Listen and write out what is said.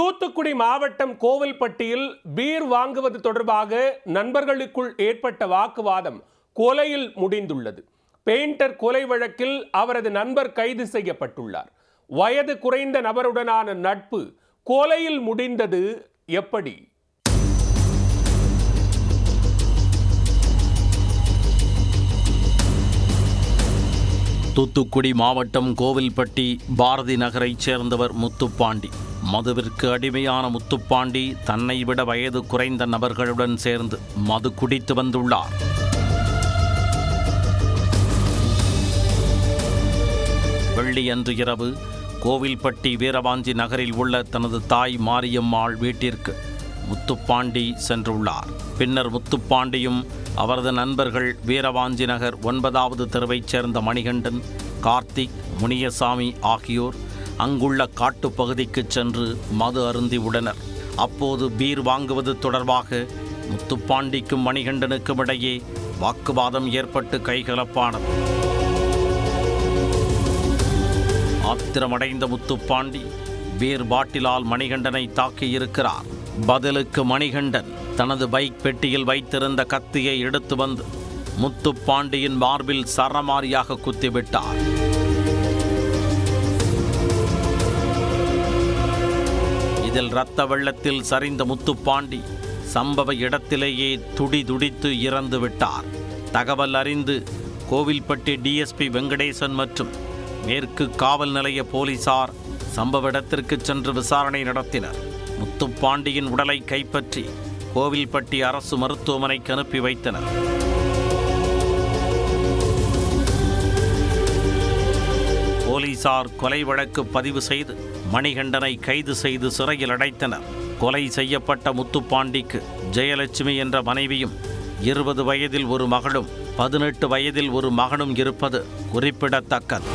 தூத்துக்குடி மாவட்டம் கோவில்பட்டியில் பீர் வாங்குவது தொடர்பாக நண்பர்களுக்குள் ஏற்பட்ட வாக்குவாதம் கொலையில் முடிந்துள்ளது. பெயிண்டர் கொலை வழக்கில் அவரது நண்பர் கைது செய்யப்பட்டுள்ளார். வயது குறைந்த நபருடனான நட்பு கொலையில் முடிந்தது எப்படி? தூத்துக்குடி மாவட்டம் கோவில்பட்டி பாரதி நகரைச் சேர்ந்தவர் முத்துப்பாண்டி. மதுவிற்கு அடிமையான முத்துப்பாண்டி தன்னை விட வயது குறைந்த நபர்களுடன் சேர்ந்து மது குடித்து வந்துள்ளார். வெள்ளியன்று இரவு கோவில்பட்டி வீரவாஞ்சி நகரில் உள்ள தனது தாய் மாரியம்மாள் வீட்டிற்கு முத்துப்பாண்டி சென்றுள்ளார். பின்னர் முத்துப்பாண்டியும் அவரது நண்பர்கள் வீரவாஞ்சி நகர் 9வது தெருவைச் சேர்ந்த மணிகண்டன், கார்த்திக், முனியசாமி ஆகியோர் அங்குள்ள காட்டுப்பகுதிக்கு சென்று மது அருந்தி உள்ளனர். அப்போது பீர் வாங்குவது தொடர்பாக முத்துப்பாண்டிக்கும் மணிகண்டனுக்கும் இடையே வாக்குவாதம் ஏற்பட்டு கைகலப்பானது. ஆத்திரமடைந்த முத்துப்பாண்டி பீர் பாட்டிலால் மணிகண்டனை தாக்கியிருக்கிறார். பதிலுக்கு மணிகண்டன் தனது பைக் பெட்டியில் வைத்திருந்த கத்தியை எடுத்து வந்து முத்துப்பாண்டியின் மார்பில் சரமாரியாக குத்திவிட்டார். இதில் இரத்த வெள்ளத்தில் சரிந்த முத்துப்பாண்டி சம்பவ இடத்திலேயே துடிதுடித்து இறந்து விட்டார். தகவல் அறிந்து கோவில்பட்டி டிஎஸ்பி வெங்கடேசன் மற்றும் மேற்கு காவல் நிலைய போலீசார் சம்பவ இடத்திற்கு சென்று விசாரணை நடத்தினர். முத்துப்பாண்டியின் உடலை கைப்பற்றி கோவில்பட்டி அரசு மருத்துவமனைக்கு அனுப்பி வைத்தனர். போலீசார் கொலை வழக்கு பதிவு செய்து மணிகண்டனை கைது செய்து சிறையில் அடைத்தனர். கொலை செய்யப்பட்ட முத்துப்பாண்டிக்கு ஜெயலட்சுமி என்ற மனைவியும் 20 வயதில் ஒரு மகளும் 18 வயதில் ஒரு மகனும் இருப்பது குறிப்பிடத்தக்கது.